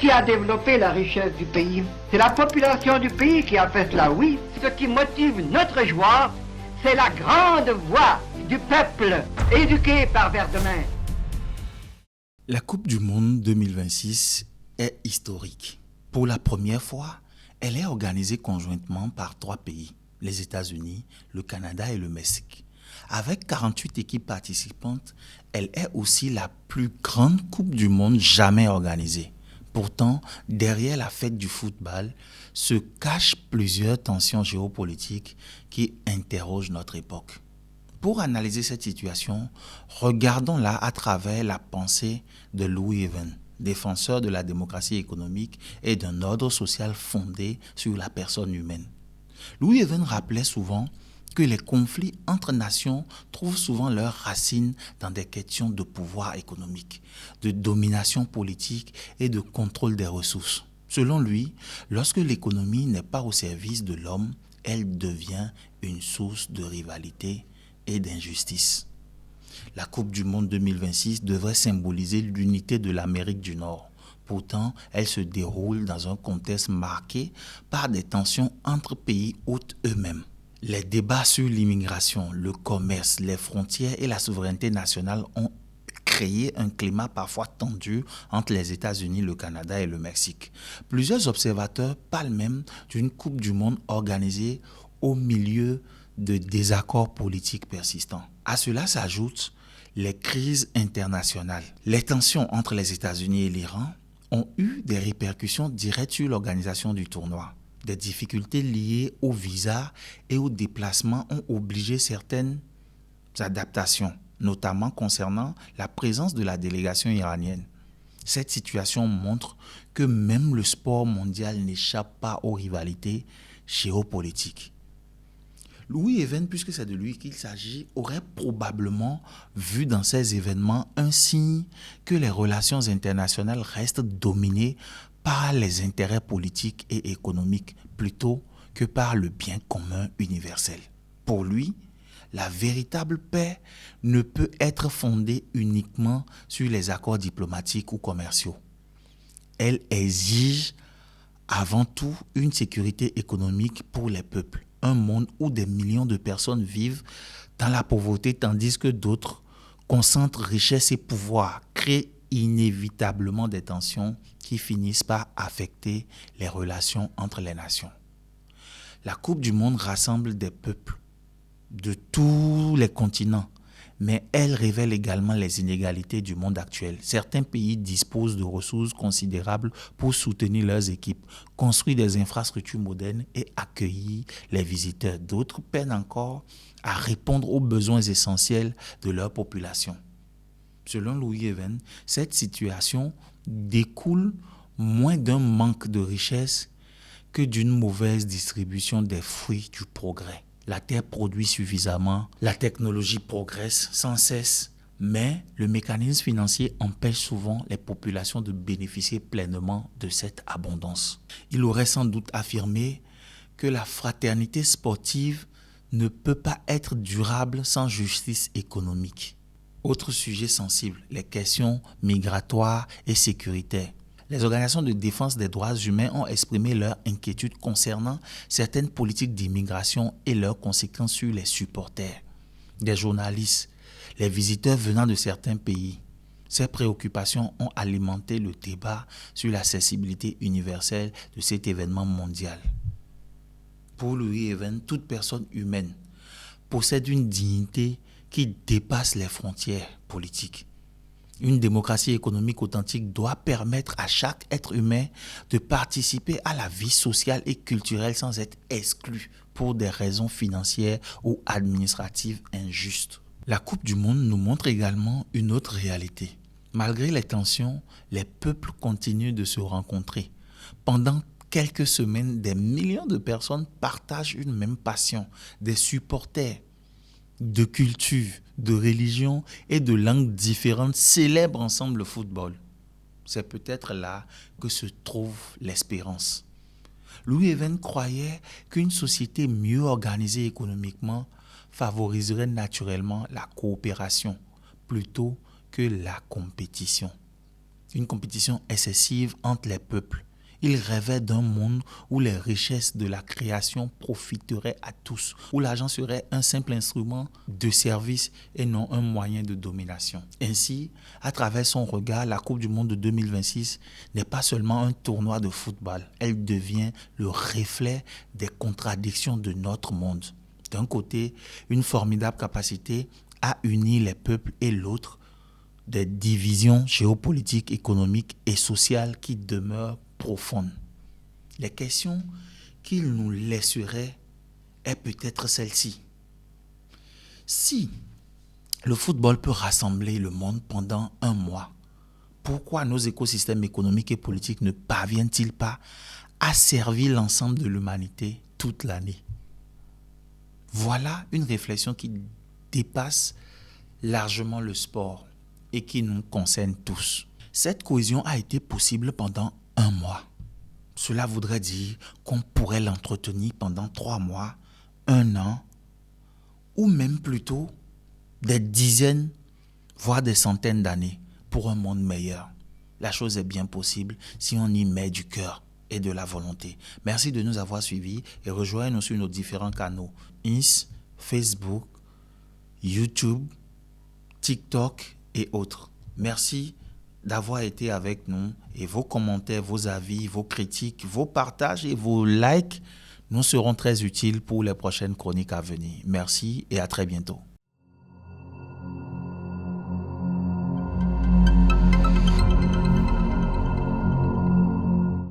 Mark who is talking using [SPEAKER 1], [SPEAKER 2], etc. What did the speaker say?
[SPEAKER 1] qui a développé la richesse du pays? C'est la population du pays qui a fait cela, oui. Ce qui motive notre joie, c'est la grande voix du peuple éduqué par Verdemin.
[SPEAKER 2] La Coupe du Monde 2026 est historique. Pour la première fois, elle est organisée conjointement par 3 pays, les États-Unis, le Canada et le Mexique. Avec 48 équipes participantes, elle est aussi la plus grande Coupe du Monde jamais organisée. Pourtant, derrière la fête du football se cachent plusieurs tensions géopolitiques qui interrogent notre époque. Pour analyser cette situation, regardons-la à travers la pensée de Louis Even, défenseur de la démocratie économique et d'un ordre social fondé sur la personne humaine. Louis Even rappelait souvent que les conflits entre nations trouvent souvent leurs racines dans des questions de pouvoir économique, de domination politique et de contrôle des ressources. Selon lui, lorsque l'économie n'est pas au service de l'homme, elle devient une source de rivalité et d'injustice. La Coupe du Monde 2026 devrait symboliser l'unité de l'Amérique du Nord. Pourtant, elle se déroule dans un contexte marqué par des tensions entre pays hôtes eux-mêmes. Les débats sur l'immigration, le commerce, les frontières et la souveraineté nationale ont créé un climat parfois tendu entre les États-Unis, le Canada et le Mexique. Plusieurs observateurs parlent même d'une Coupe du Monde organisée au milieu de désaccords politiques persistants. À cela s'ajoutent les crises internationales. Les tensions entre les États-Unis et l'Iran ont eu des répercussions directes sur l'organisation du tournoi. Des difficultés liées au visa et au déplacement ont obligé certaines adaptations, notamment concernant la présence de la délégation iranienne. Cette situation montre que même le sport mondial n'échappe pas aux rivalités géopolitiques. Louis Even, puisque c'est de lui qu'il s'agit, aurait probablement vu dans ces événements un signe que les relations internationales restent dominées par les intérêts politiques et économiques plutôt que par le bien commun universel. Pour lui, la véritable paix ne peut être fondée uniquement sur les accords diplomatiques ou commerciaux. Elle exige avant tout une sécurité économique pour les peuples. Un monde où des millions de personnes vivent dans la pauvreté tandis que d'autres concentrent richesse et pouvoir, créent inévitablement des tensions qui finissent par affecter les relations entre les nations. La Coupe du Monde rassemble des peuples de tous les continents, mais elle révèle également les inégalités du monde actuel. Certains pays disposent de ressources considérables pour soutenir leurs équipes, construire des infrastructures modernes et accueillir les visiteurs. D'autres peinent encore à répondre aux besoins essentiels de leur population. Selon Louis Even, cette situation découle moins d'un manque de richesse que d'une mauvaise distribution des fruits du progrès. La terre produit suffisamment, la technologie progresse sans cesse, mais le mécanisme financier empêche souvent les populations de bénéficier pleinement de cette abondance. Il aurait sans doute affirmé que la fraternité sportive ne peut pas être durable sans justice économique. Autre sujet sensible, les questions migratoires et sécuritaires. Les organisations de défense des droits humains ont exprimé leur inquiétude concernant certaines politiques d'immigration et leurs conséquences sur les supporters, des journalistes, les visiteurs venant de certains pays. Ces préoccupations ont alimenté le débat sur l'accessibilité universelle de cet événement mondial. Pour Louis Even, toute personne humaine possède une dignité qui dépasse les frontières politiques. Une démocratie économique authentique doit permettre à chaque être humain de participer à la vie sociale et culturelle sans être exclu pour des raisons financières ou administratives injustes. La Coupe du Monde nous montre également une autre réalité. Malgré les tensions, les peuples continuent de se rencontrer. Pendant quelques semaines, des millions de personnes partagent une même passion, des supporters de culture, de religion et de langues différentes célèbrent ensemble le football. C'est peut-être là que se trouve l'espérance. Louis Even croyait qu'une société mieux organisée économiquement favoriserait naturellement la coopération plutôt que la compétition. une compétition excessive entre les peuples. Ils rêvaient d'un monde où les richesses de la création profiteraient à tous, où l'argent serait un simple instrument de service et non un moyen de domination. Ainsi, à travers son regard, la Coupe du Monde de 2026 n'est pas seulement un tournoi de football, elle devient le reflet des contradictions de notre monde. D'un côté, une formidable capacité à unir les peuples et l'autre, des divisions géopolitiques, économiques et sociales qui demeurent profondes. Les questions qu'il nous laisserait est peut-être celle-ci. Si le football peut rassembler le monde pendant un mois, pourquoi nos écosystèmes économiques et politiques ne parviennent-ils pas à servir l'ensemble de l'humanité toute l'année? Voilà une réflexion qui dépasse largement le sport et qui nous concerne tous. Cette cohésion a été possible pendant un mois. Cela voudrait dire qu'on pourrait l'entretenir pendant 3 mois, 1 an, ou même plutôt des dizaines, voire des centaines d'années pour un monde meilleur. La chose est bien possible si on y met du cœur et de la volonté. Merci de nous avoir suivis et rejoignez-nous sur nos différents canaux Inst, Facebook, YouTube, TikTok et autres. Merci d'avoir été avec nous et vos commentaires, vos avis, vos critiques, vos partages et vos likes nous seront très utiles pour les prochaines chroniques à venir. Merci et à très bientôt.